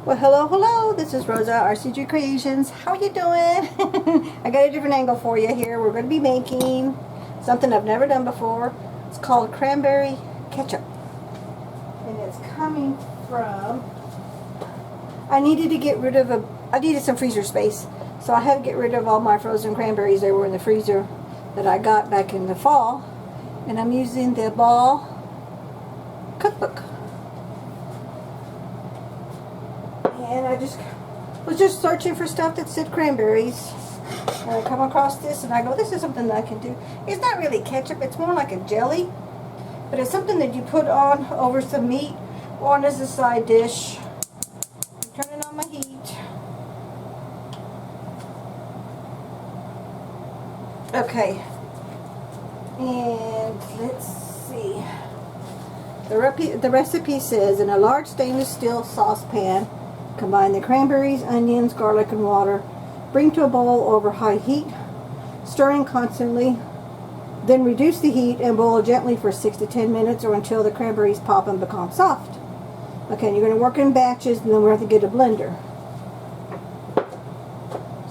Well, hello, this is Rosa, RCG Creations. How are you doing? I got a different angle for you here. We're going to be making something I've never done before. It's called Cranberry Ketchup. And it's coming from, I needed some freezer space. So I had to get rid of all my frozen cranberries that were in the freezer that I got back in the fall. And I'm using the Ball cookbook. And I was just searching for stuff that said cranberries. And I come across this and I go, this is something that I can do. It's not really ketchup, it's more like a jelly. But it's something that you put on over some meat or on as a side dish. I'm turning on my heat. Okay. And let's see. The recipe says, in a large stainless steel saucepan, combine the cranberries, onions, garlic, and water. Bring to a boil over high heat, stirring constantly. Then reduce the heat and boil gently for 6 to 10 minutes or until the cranberries pop and become soft. Okay, and you're going to work in batches, and then we'll have to get a blender.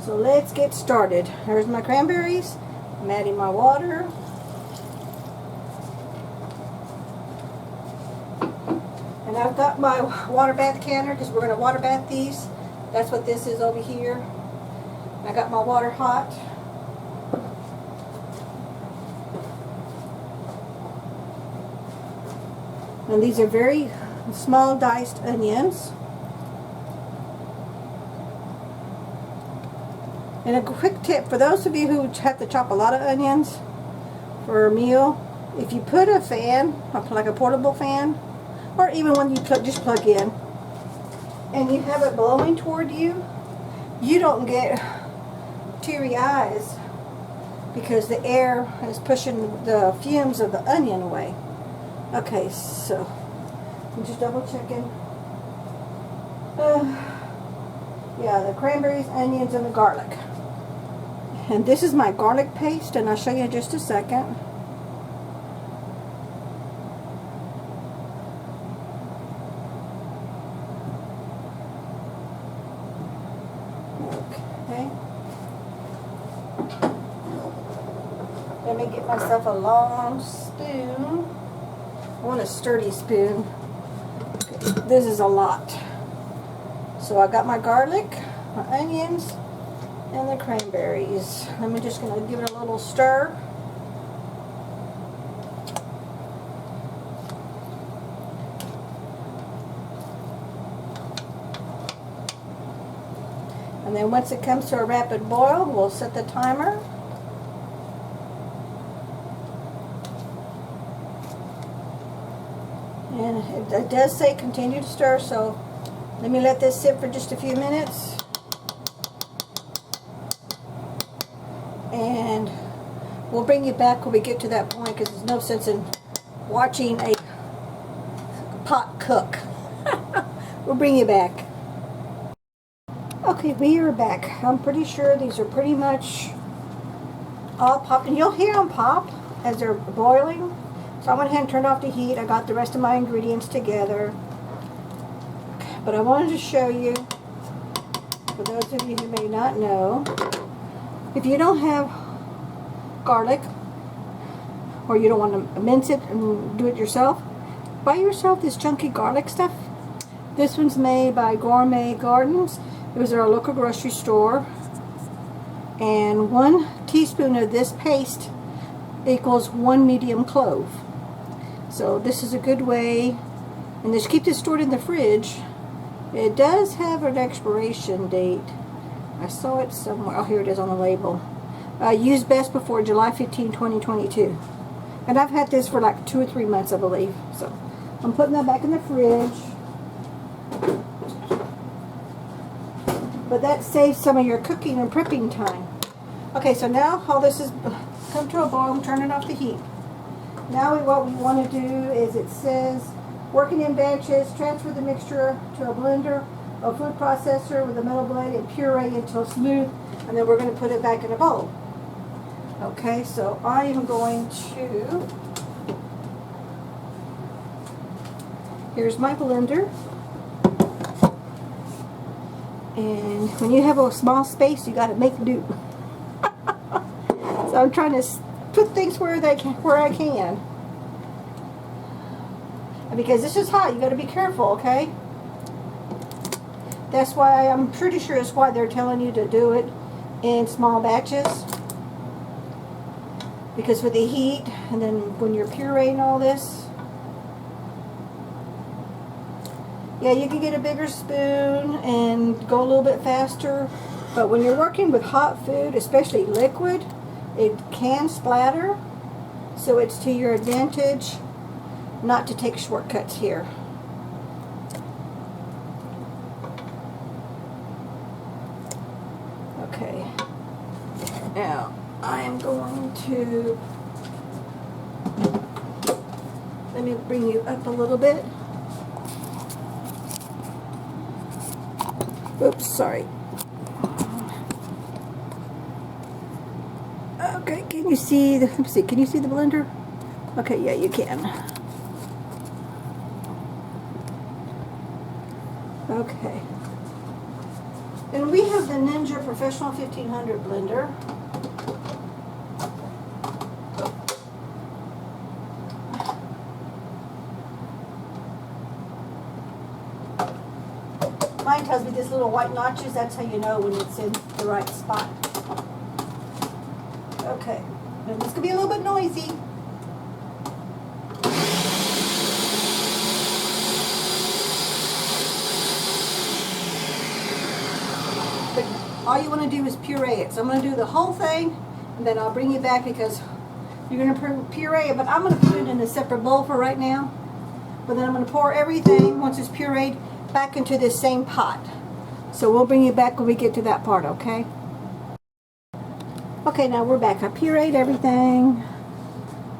So let's get started. Here's my cranberries. I'm adding my water. And I've got my water bath canner because we're going to water bath these. That's what this is over here. I got my water hot. And these are very small diced onions. And a quick tip for those of you who have to chop a lot of onions for a meal, if you put a fan, like a portable fan, or even one you just plug in, and you have it blowing toward you, you don't get teary eyes because the air is pushing the fumes of the onion away. Okay, so I'm just double checking. Yeah, the cranberries, onions, and the garlic. And this is my garlic paste, and I'll show you in just a second. Okay. Let me get myself a long spoon. I want a sturdy spoon. Okay, this is a lot. So I got my garlic, my onions, and the cranberries. I'm just going to give it a little stir. And then once it comes to a rapid boil, we'll set the timer. And it does say continue to stir, so let me let this sit for just a few minutes. And we'll bring you back when we get to that point, because there's no sense in watching a pot cook. We'll bring you back. Okay, we are back. I'm pretty sure these are pretty much all popped. And you'll hear them pop as they're boiling. So I went ahead and turned off the heat. I got the rest of my ingredients together. But I wanted to show you, for those of you who may not know, if you don't have garlic, or you don't want to mince it and do it yourself, buy yourself this chunky garlic stuff. This one's made by Gourmet Gardens. It was at our local grocery store. And 1 teaspoon of this paste equals 1 medium clove. So this is a good way, and just keep this stored in the fridge. It does have an expiration date. I saw it somewhere. Oh, here it is on the label. Used best before July 15, 2022. And I've had this for like 2 or 3 months, I believe. So I'm putting that back in the fridge. But that saves some of your cooking and prepping time. Okay, so now all this has come to a boil. I'm turning off the heat. Now what we want to do is, it says, working in batches, transfer the mixture to a blender or food processor with a metal blade and puree until smooth, and then we're going to put it back in a bowl. Okay, so I am going to, here's my blender. And when you have a small space, you got to make do. So I'm trying to put things where I can. Because this is hot, you got to be careful, okay? That's why I'm pretty sure it's why they're telling you to do it in small batches. Because with the heat, and then when you're pureeing all this, yeah, you can get a bigger spoon and go a little bit faster. But when you're working with hot food, especially liquid, it can splatter. So it's to your advantage not to take shortcuts here. Okay. Now, I am going to, let me bring you up a little bit. Oops, sorry. Okay, can you see the, let me see, can you see the blender? Okay, yeah, you can. Okay. And we have the Ninja Professional 1500 blender. Mine tells me this little white notches, that's how you know when it's in the right spot. Okay, and this could be a little bit noisy. But all you want to do is puree it. So I'm going to do the whole thing, and then I'll bring you back because you're going to puree it, but I'm going to put it in a separate bowl for right now. But then I'm going to pour everything, once it's pureed, back into this same pot. So we'll bring you back when we get to that part, okay? Okay, now we're back. I pureed everything.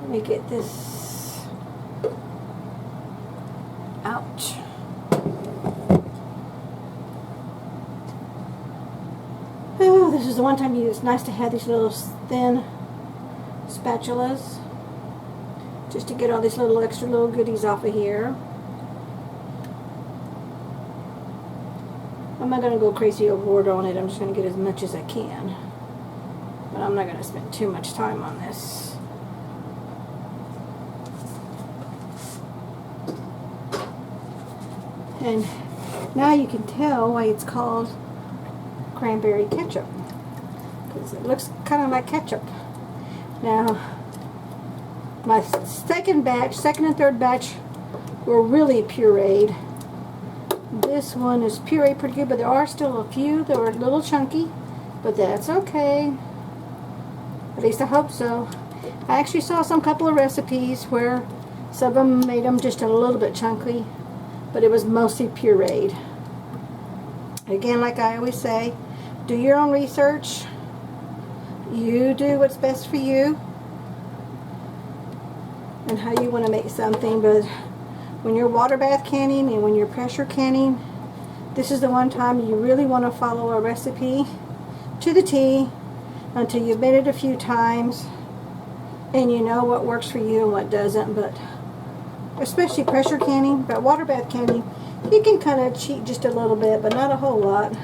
Let me get this out. Oh, this is the one time it's nice to have these little thin spatulas just to get all these little extra little goodies off of here. I'm not going to go crazy overboard on it. I'm just going to get as much as I can. But I'm not going to spend too much time on this. And now you can tell why it's called cranberry ketchup. Because it looks kind of like ketchup. Now, my second and third batch were really pureed. This one is pureed pretty good, but there are still a few that were a little chunky. But that's okay. At least I hope so. I actually saw some couple of recipes where some of them made them just a little bit chunky, but it was mostly pureed. Again, like I always say, do your own research. You do what's best for you and how you want to make something. But when you're water bath canning and when you're pressure canning, this is the one time you really want to follow a recipe to the T until you've made it a few times and you know what works for you and what doesn't. But especially pressure canning, but water bath canning, you can kind of cheat just a little bit, but not a whole lot.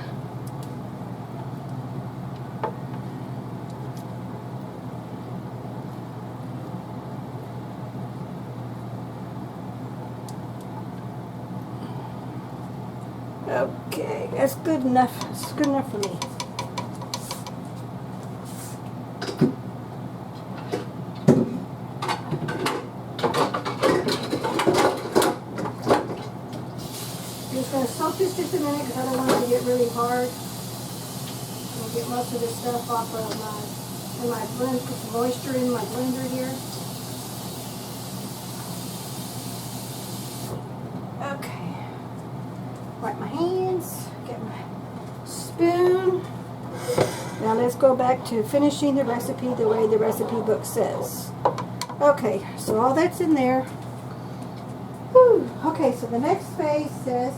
Okay, that's good enough. It's good enough for me. I'm just going to soak this just a minute because I don't want it to get really hard. I'm going to get most of this stuff off of my blend, put some moisture in my blender here. Okay. Wipe my hands, get my spoon. Now let's go back to finishing the recipe the way the recipe book says. Okay, so all that's in there. Whew. Okay, so the next phase says,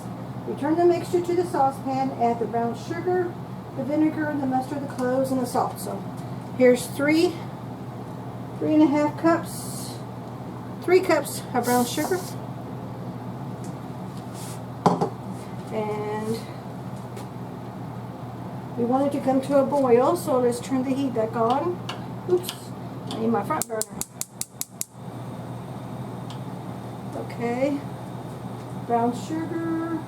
return the mixture to the saucepan, add the brown sugar, the vinegar, the mustard, the cloves, and the salt. So here's 3.5 cups, 3 cups of brown sugar. And We want it to come to a boil, so let's turn the heat back on. Oops, I need my front burner. Okay, brown sugar,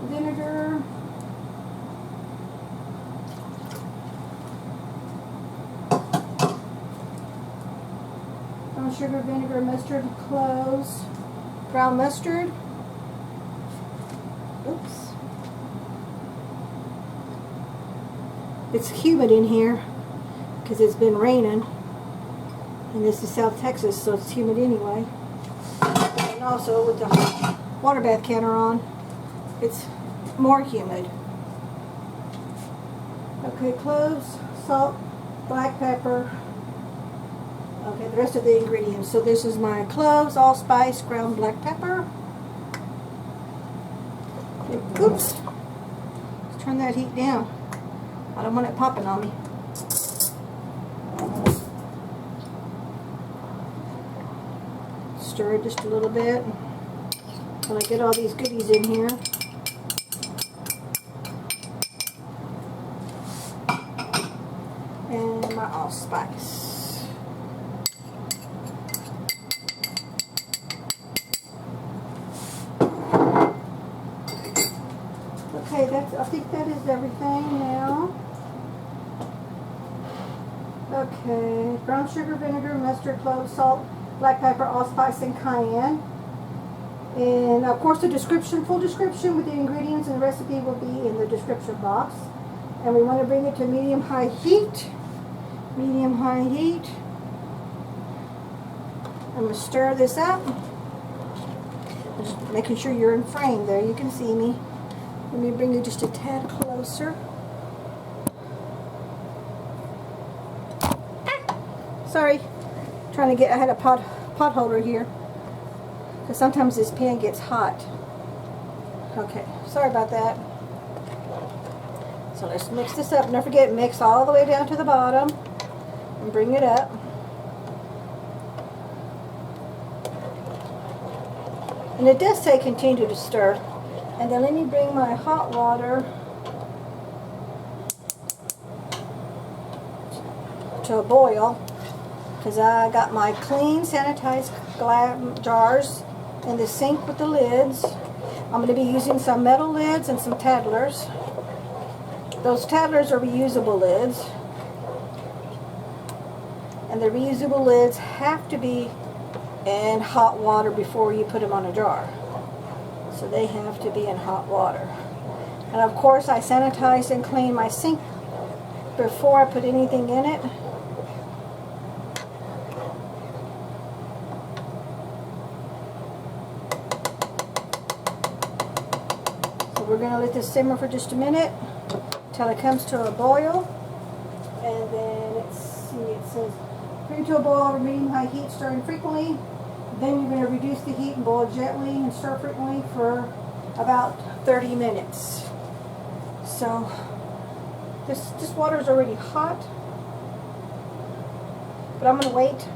vinegar, brown sugar, vinegar, mustard, cloves, ground mustard. Oops. It's humid in here because it's been raining, and this is South Texas, so it's humid anyway. And also with the water bath counter on, it's more humid. Okay, cloves, salt, black pepper. Okay, the rest of the ingredients. So this is my cloves, allspice, ground black pepper. Oops. Let's turn that heat down. I don't want it popping on me. Stir it just a little bit until I get all these goodies in here. And my allspice. Okay, I think that is everything now. Okay, brown sugar, vinegar, mustard, cloves, salt, black pepper, allspice, and cayenne. And of course the full description with the ingredients and the recipe will be in the description box. And we want to bring it to medium-high heat. Medium-high heat. I'm going to stir this up. Just making sure you're in frame there. You can see me. Let me bring you just a tad closer. Sorry, I had a pot holder here because sometimes this pan gets hot. Okay, sorry about that. So let's mix this up. Don't forget, mix all the way down to the bottom and bring it up. And it does say continue to stir. And then let me bring my hot water to a boil. Because I got my clean, sanitized glass jars in the sink with the lids. I'm going to be using some metal lids and some tattlers. Those tattlers are reusable lids. And the reusable lids have to be in hot water before you put them on a jar. So they have to be in hot water. And of course I sanitize and clean my sink before I put anything in it. We're going to let this simmer for just a minute until it comes to a boil. And then let's see, it says bring to a boil over medium-high heat, stirring frequently. Then you're going to reduce the heat and boil gently and stir frequently for about 30 minutes. So this water is already hot, but I'm going to wait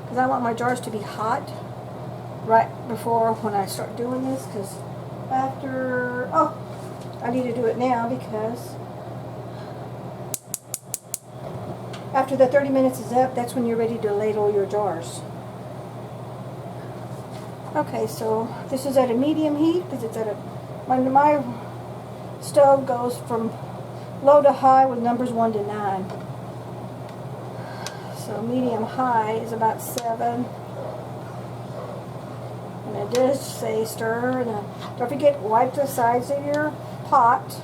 because I want my jars to be hot right before when I start doing this, because I need to do it now because after the 30 minutes is up, that's when you're ready to ladle your jars. Okay, so this is at a medium heat because it's at my stove goes from low to high with numbers 1 to 9. So medium high is about 7. And it does say stir. And don't forget, wipe the sides of your pot.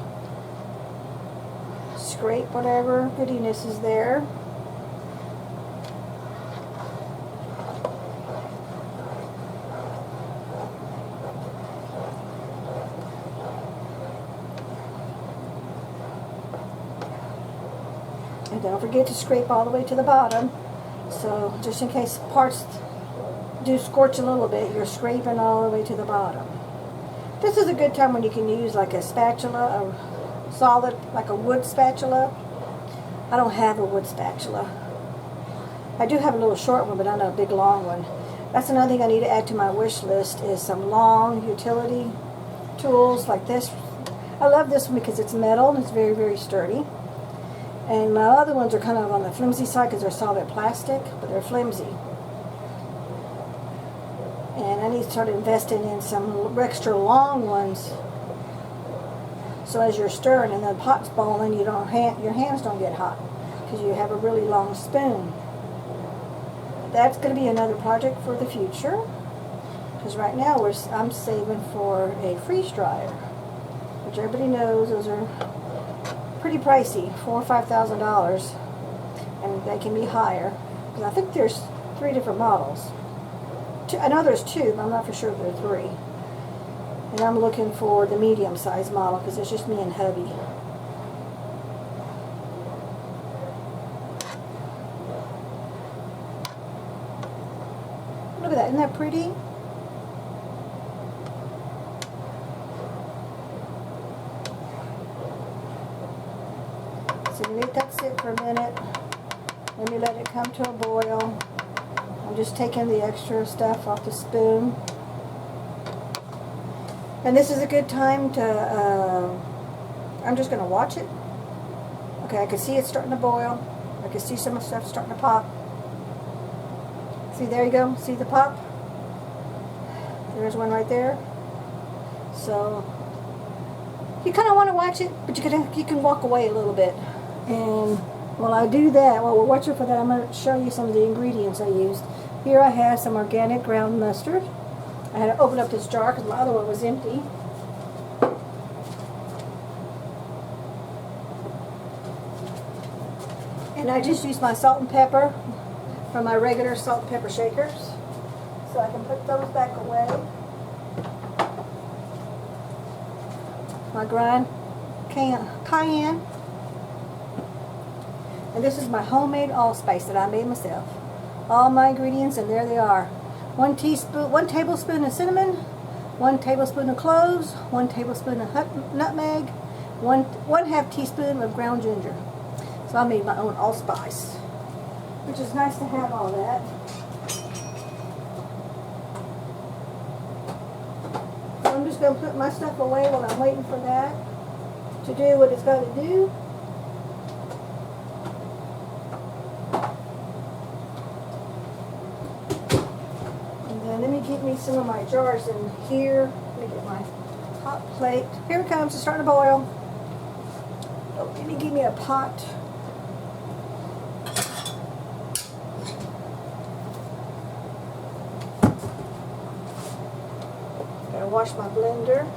Scrape whatever goodiness is there. And don't forget to scrape all the way to the bottom. So just in case parts do scorch a little bit, you're scraping all the way to the bottom. This is a good time when you can use like a spatula, a solid, like a wood spatula. I don't have a wood spatula. I do have a little short one, but not a big long one. That's another thing I need to add to my wish list is some long utility tools like this. I love this one because it's metal and it's very, very sturdy. And my other ones are kind of on the flimsy side because they're solid plastic, but they're flimsy. And I need to start investing in some extra long ones. So as you're stirring and the pot's boiling, your hands don't get hot because you have a really long spoon. That's going to be another project for the future. Because right now I'm saving for a freeze dryer, which everybody knows those are pretty pricey, $4,000 or $5,000, and they can be higher. Because I think there's 3 different models. I know there's 2, but I'm not for sure there are 3. And I'm looking for the medium-sized model because it's just me and hubby. Look at that, isn't that pretty? So you let that sit for a minute. Let me let it come to a boil. I'm just taking the extra stuff off the spoon. And this is a good time to, I'm just going to watch it. Okay, I can see it starting to boil. I can see some of the stuff starting to pop. See, there you go. See the pop? There's one right there. So, you kind of want to watch it, but you can walk away a little bit. And while I do that, while we're watching for that, I'm going to show you some of the ingredients I used. Here I have some organic ground mustard. I had to open up this jar because my other one was empty. And I just used my salt and pepper from my regular salt and pepper shakers. So I can put those back away. My ground cayenne. And this is my homemade allspice that I made myself. All my ingredients, and there they are. 1 tablespoon of cinnamon, 1 tablespoon of cloves, 1 tablespoon of nutmeg, 1/2 teaspoon of ground ginger. So I made my own allspice, which is nice to have all that. So I'm just going to put my stuff away while I'm waiting for that to do what it's got to do. Let me get me some of my jars in here. Let me get my hot plate. Here it comes. It's starting to boil. Oh, let me give me a pot. Gotta wash my blender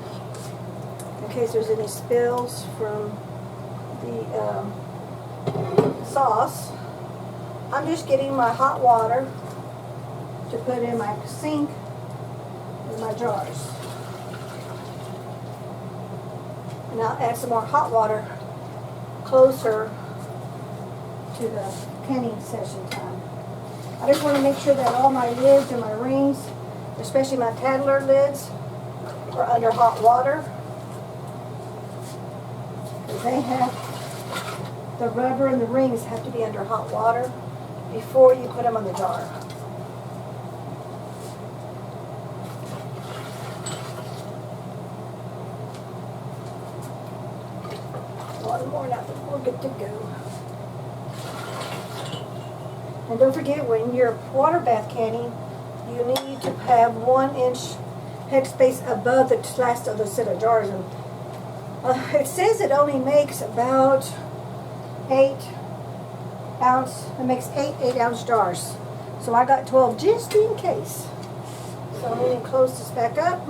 in case there's any spills from the sauce. I'm just getting my hot water to put in my sink in my jars. And I'll add some more hot water closer to the canning session time. I just want to make sure that all my lids and my rings, especially my Tattler lids, are under hot water. Because they have, the rubber and the rings have to be under hot water before you put them on the jar. More now, we're good to go. And don't forget, when you're water bath canning, you need to have 1 inch headspace above the last of the set of jars. And it says it only makes about 8 ounce. It makes 8-ounce jars. So I got 12 just in case. So I'm going to close this back up.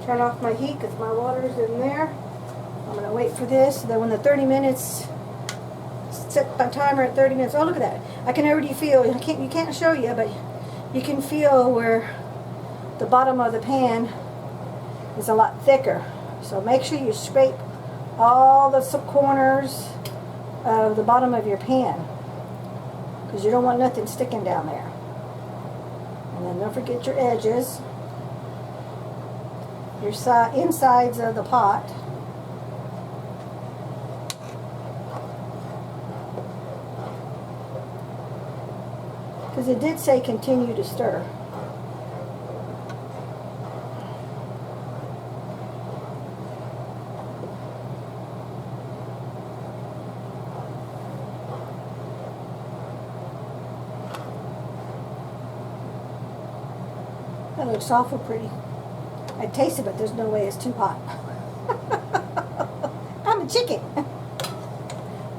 Turn off my heat because my water's in there. I'm going to wait for this. So then when the 30 minutes, set my timer at 30 minutes. Oh, look at that. I can already feel, you can't show you, but you can feel where the bottom of the pan is a lot thicker. So make sure you scrape all the corners of the bottom of your pan because you don't want nothing sticking down there. And then don't forget your edges. Your insides of the pot. Because it did say continue to stir. That looks awful pretty. I taste it, but there's no way it's too hot. I'm a chicken.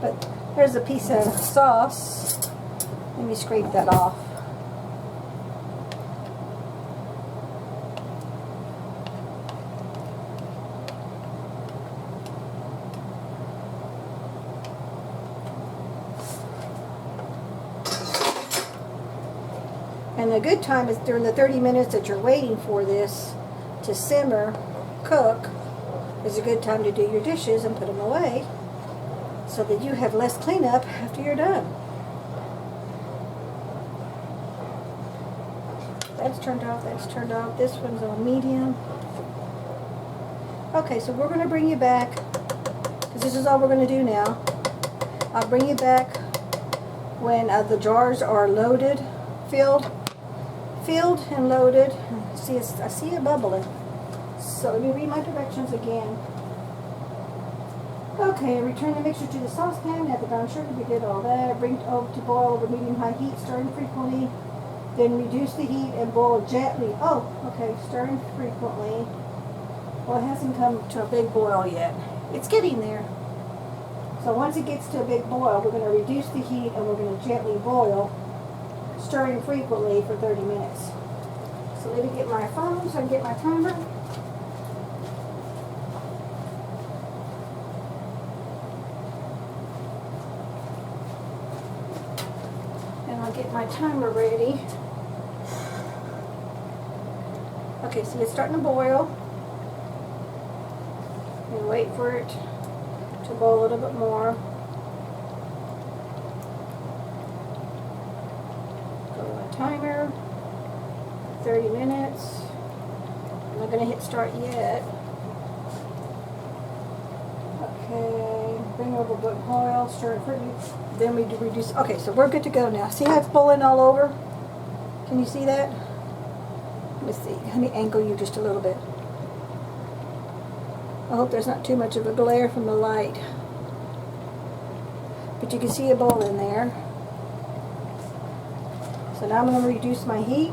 But there's a piece of sauce. Let me scrape that off. And a good time is during the 30 minutes that you're waiting for this to simmer, cook, is a good time to do your dishes and put them away so that you have less cleanup after you're done. That's turned off, that's turned off. This one's on medium. Okay, so we're going to bring you back, because this is all we're going to do now. I'll bring you back when the jars are loaded, filled and loaded. See, I see it bubbling. So let me read my directions again. Okay, return the mixture to the saucepan, add the brown sugar, we did all that. Bring it over to boil over medium-high heat, stirring frequently. Then reduce the heat and boil gently. Oh, okay, stirring frequently. Well, it hasn't come to a big boil yet. It's getting there. So once it gets to a big boil, we're going to reduce the heat and we're going to gently boil, stirring frequently for 30 minutes. So let me get my phone so I can get my timer. And I'll get my timer ready. Okay, so it's starting to boil. And wait for it to boil a little bit more. Go to my timer. 30 minutes. I'm not going to hit start yet. Okay, bring over boiling oil, stir it quickly. Then we reduce. Okay, so we're good to go now. See how it's boiling all over? Can you see that? Let me see. Let me angle you just a little bit. I hope there's not too much of a glare from the light. But you can see it boiling there. So now I'm going to reduce my heat.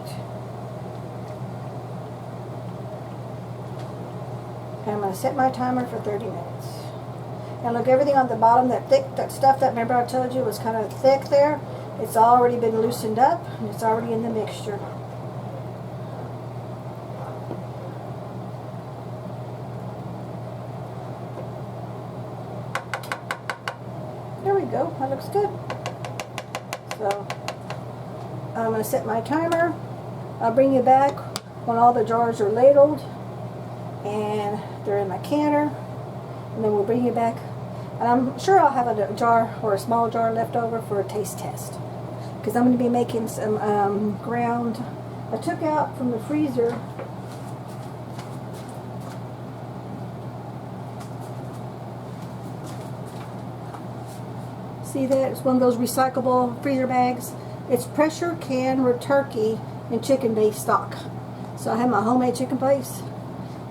And I'm going to set my timer for 30 minutes. And look, everything on the bottom, that thick, that stuff that remember I told you was kind of thick there, it's already been loosened up and it's already in the mixture. There we go, that looks good. So I'm going to set my timer. I'll bring you back when all the jars are ladled and they're in my canner, and then we'll bring you back. And I'm sure I'll have a jar or a small jar left over for a taste test, because I'm going to be making some ground. I took out from the freezer see that? It's one of those recyclable freezer bags. It's pressure can turkey and chicken-based stock. So I have my homemade chicken place.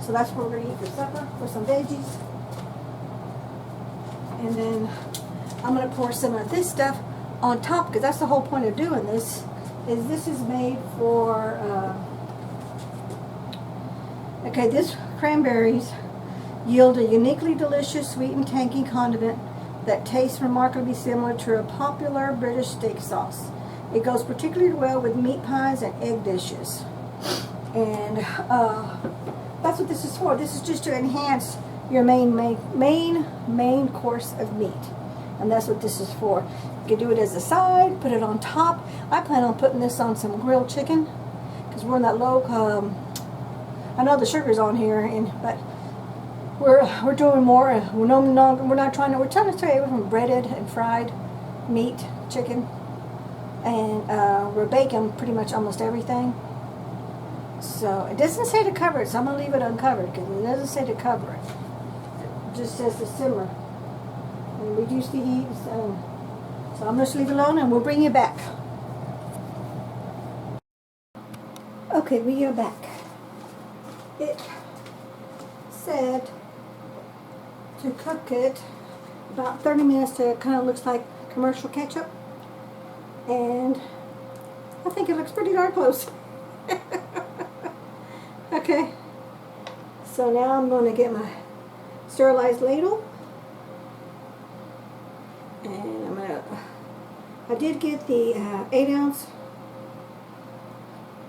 So that's what we're going to eat for supper, with some veggies. And then I'm going to pour some of this stuff on top, because that's the whole point of doing this, is this is made for, okay, this cranberries yield a uniquely delicious, sweet and tangy condiment that tastes remarkably similar to a popular British steak sauce. It goes particularly well with meat pies and egg dishes. And that's what this is for. This is just to enhance your main course of meat. And that's what this is for. You can do it as a side, put it on top. I plan on putting this on some grilled chicken, because we're in that low, I know the sugar's on here, but we're doing more. We're trying to stay away from breaded and fried meat, chicken, and we're baking pretty much almost everything. So it doesn't say to cover it, so I'm going to leave it uncovered, because it doesn't say to cover it. It just says to simmer and reduce the heat. So I'm going to leave it alone, and we'll bring you back. Okay, we are back. It said to cook it about 30 minutes till it kind of looks like commercial ketchup, and I think it looks pretty darn close. Okay, so now I'm going to get my sterilized ladle, and I'm gonna. I did get the 8-ounce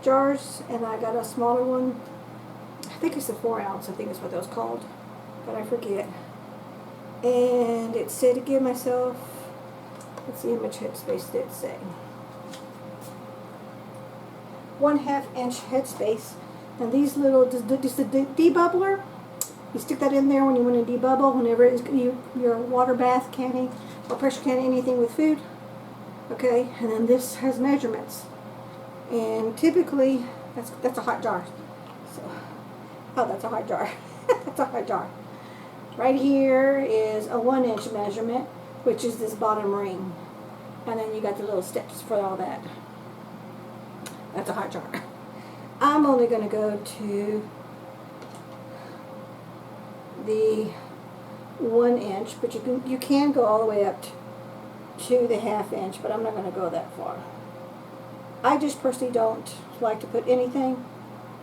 jars, and I got a smaller one. I think it's a 4-ounce. I think is what that was called, but I forget. And it said to give myself. Let's see how much headspace did it say. 1/2 inch headspace. And these little, just the debubbler, you stick that in there when you want to debubble, whenever it's your water bath canning or pressure canning anything with food. Okay, and then this has measurements. And typically, that's a hot jar. So, oh, that's a hot jar. That's a hot jar. Right here is a 1-inch measurement, which is this bottom ring. And then you got the little steps for all that. That's a hot jar. I'm only going to go to the 1 inch, but you can go all the way up to the 1/2 inch, but I'm not going to go that far. I just personally don't like to put anything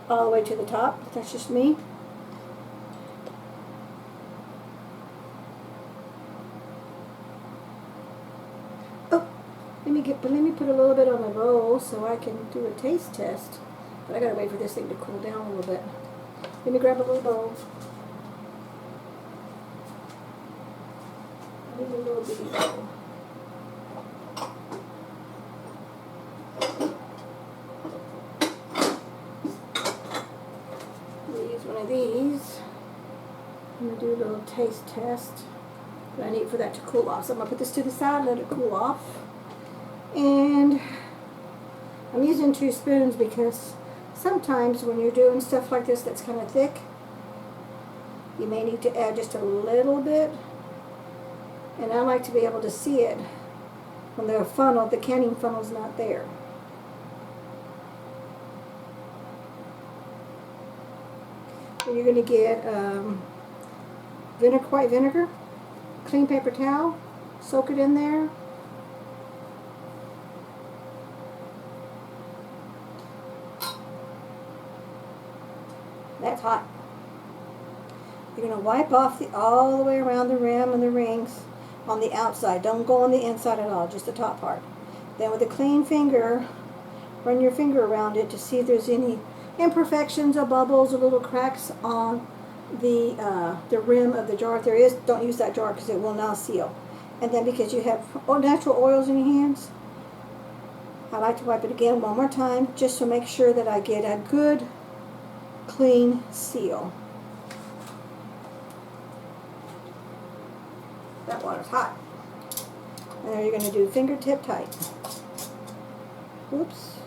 all the way to the top. That's just me. Oh, let me put a little bit on the bowl so I can do a taste test. But I gotta wait for this thing to cool down a little bit. Let me grab a little bowl. I need a little bitty bowl. I'm gonna use one of these. I'm gonna do a little taste test. But I need for that to cool off. So I'm gonna put this to the side, let it cool off. And I'm using 2 spoons because sometimes when you're doing stuff like this that's kind of thick, you may need to add just a little bit. And I like to be able to see it when the funnel, the canning funnel's not there. And you're going to get white vinegar, clean paper towel, soak it in there. That's hot. You're going to wipe off all the way around the rim and the rings on the outside. Don't go on the inside at all, just the top part. Then with a clean finger, run your finger around it to see if there's any imperfections or bubbles or little cracks on the rim of the jar. If there is, don't use that jar because it will not seal. And then because you have natural oils in your hands, I like to wipe it again one more time just to make sure that I get a good clean seal. That water's hot. And then you're going to do fingertip tight. Oops.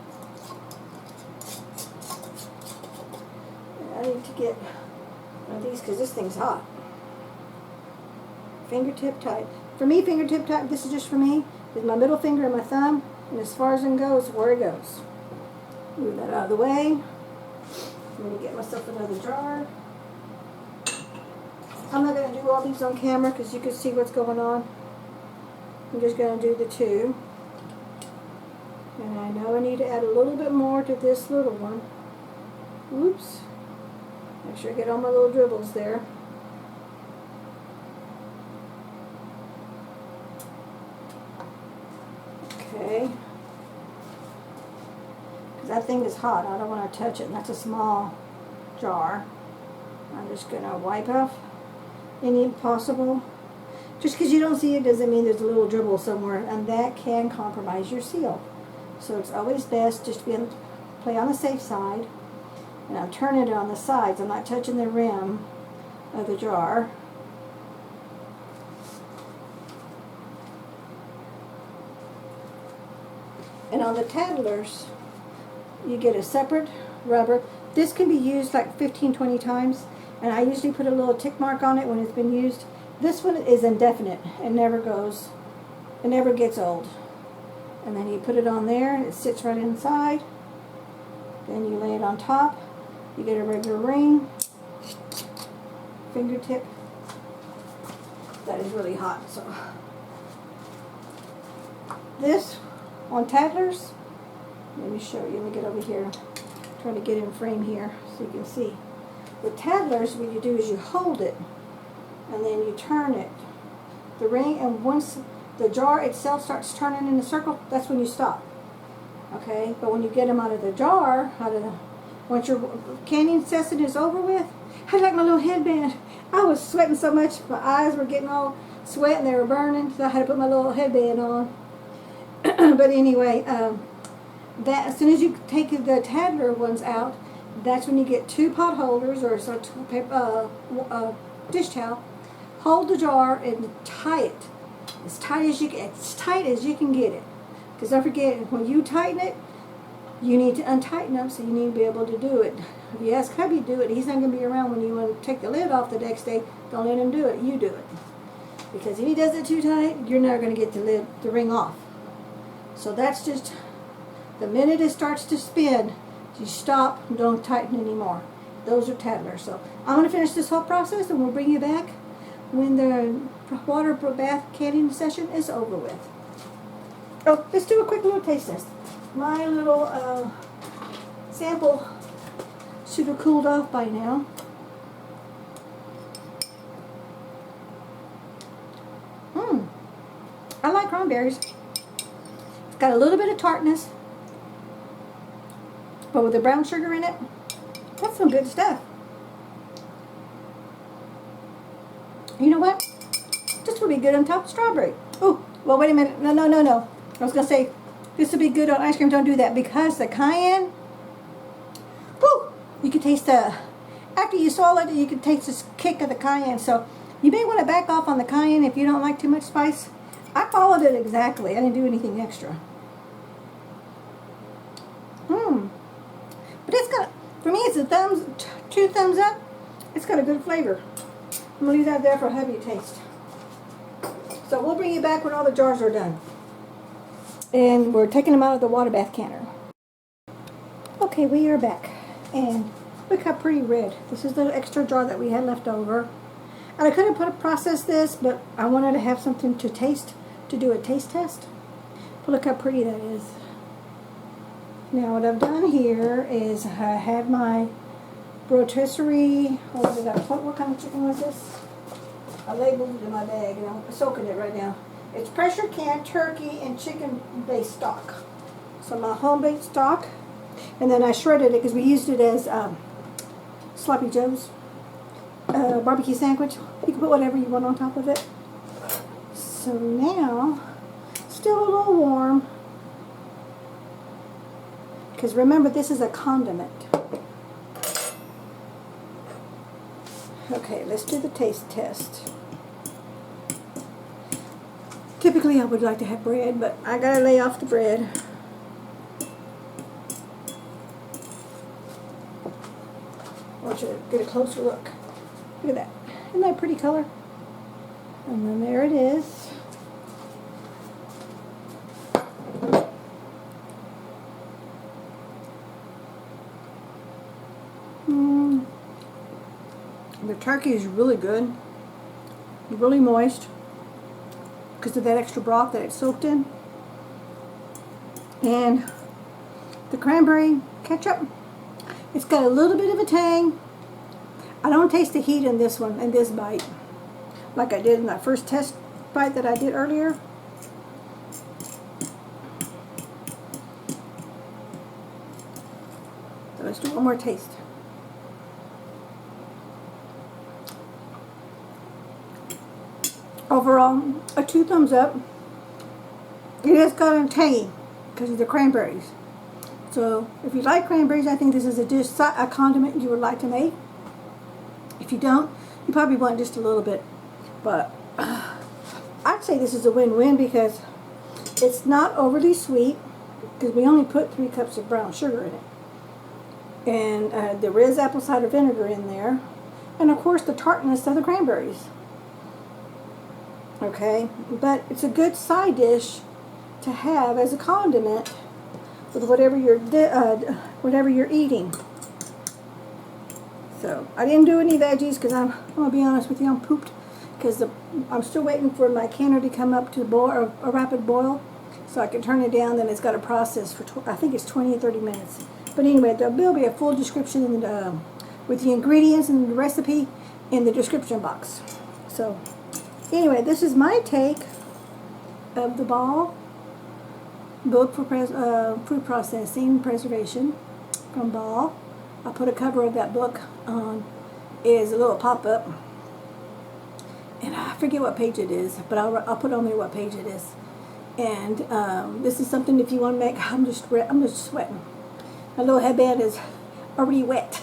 And I need to get one of these because this thing's hot. Fingertip tight. For me, fingertip tight, this is just for me, is my middle finger and my thumb. And as far as it goes, where it goes. Move that out of the way. I'm going to get myself another jar. I'm not going to do all these on camera because you can see what's going on. I'm just going to do the 2. And I know I need to add a little bit more to this little one. Oops. Make sure I get all my little dribbles there. Okay. That thing is hot. I don't want to touch it. And that's a small jar. I'm just going to wipe off any possible. Just because you don't see it doesn't mean there's a little dribble somewhere, and that can compromise your seal. So it's always best just to play on the safe side. And I'm turning it on the sides. I'm not touching the rim of the jar. And on the tattlers, you get a separate rubber. This can be used like 15-20 times, and I usually put a little tick mark on it when it's been used. This one is indefinite. It never goes, it never gets old. And then you put it on there, it sits right inside. Then you lay it on top. You get a regular ring, fingertip. That is really hot. So this on tattlers, let me show you. Let me get over here. trying to get in frame here so you can see. With Tadlers, what you do is you hold it and then you turn it. The ring, and once the jar itself starts turning in a circle, that's when you stop. Okay, but when you get them out of the jar, once your canning session is over with, I like my little headband. I was sweating so much, my eyes were getting all sweat and they were burning, so I had to put my little headband on. But anyway, that as soon as you take the Tadler ones out, that's when you get 2 pot holders or dish towel. Hold the jar and tie it as tight as you can get it. Because don't forget, when you tighten it, you need to untighten them, so you need to be able to do it. If you ask hubby to do it, he's not going to be around when you want to take the lid off the next day. Don't let him do it. You do it. Because if he does it too tight, you're never going to get the ring off. So that's just, the minute it starts to spin, you stop and don't tighten anymore. Those are Tadlers. So I'm going to finish this whole process and we'll bring you back when the water bath canning session is over with. Oh, let's do a quick little taste test. My little sample should have cooled off by now. I like cranberries. It's got a little bit of tartness, but with the brown sugar in it, that's some good stuff. You know what? This would be good on top of strawberry. Oh, well, wait a minute. No. I was going to say, this would be good on ice cream. Don't do that, because the cayenne, whoo, you can taste the, after you swallow it, you can taste this kick of the cayenne. So you may want to back off on the cayenne if you don't like too much spice. I followed it exactly. I didn't do anything extra. But it's got, for me, it's a 2 thumbs up. It's got a good flavor. I'm going to leave that there for hubby to taste. So we'll bring you back when all the jars are done. And we're taking them out of the water bath canner. Okay, we are back. And look how pretty red. This is the extra jar that we had left over. And I could have processed this, but I wanted to have something to taste, to do a taste test. But look how pretty that is. Now what I've done here is I had my rotisserie, what kind of chicken was this? I labeled it in my bag and I'm soaking it right now. It's pressure canned turkey and chicken based stock. So my home baked stock, and then I shredded it because we used it as sloppy joes, barbecue sandwich. You can put whatever you want on top of it. So now, still a little warm, because remember, this is a condiment. Okay, let's do the taste test. Typically I would like to have bread, but I gotta lay off the bread. I want you to get a closer look. Look at that. Isn't that a pretty color? And then there it is. The turkey is really good, really moist because of that extra broth that it's soaked in. And the cranberry ketchup, it's got a little bit of a tang. I don't taste the heat in this one, in this bite, like I did in that first test bite that I did earlier. So let's do one more taste. Overall, a 2 thumbs up. It has got a tangy because of the cranberries. So if you like cranberries, I think this is a condiment you would like to make. If you don't, you probably want just a little bit. But I'd say this is a win-win because it's not overly sweet, because we only put 3 cups of brown sugar in it. And there is apple cider vinegar in there. And of course the tartness of the cranberries. Okay, but it's a good side dish to have as a condiment with whatever you're eating. So I didn't do any veggies because I'm gonna be honest with you, I'm pooped because I'm still waiting for my canner to come up to boil, a rapid boil, so I can turn it down. Then it's got to process for I think it's 20 or 30 minutes. But anyway, there will be a full description in the, with the ingredients and the recipe in the description box. So anyway, this is my take of the Ball book for food processing preservation from Ball. I'll put a cover of that book on. Is a little pop-up, and I forget what page it is, but I'll put on there what page it is. And this is something if you want to make. I'm just sweating. My little headband is already wet.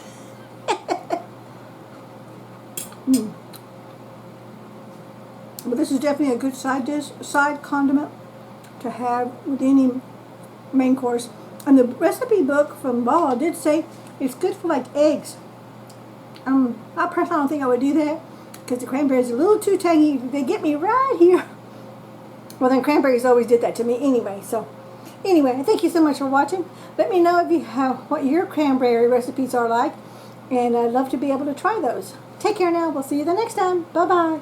But this is definitely a good side dish, side condiment to have with any main course. And the recipe book from Ball did say it's good for like eggs. I personally don't think I would do that because the cranberries are a little too tangy. They get me right here. Well, then cranberries always did that to me anyway. So, anyway, thank you so much for watching. Let me know if you have what your cranberry recipes are like, and I'd love to be able to try those. Take care now. We'll see you the next time. Bye-bye.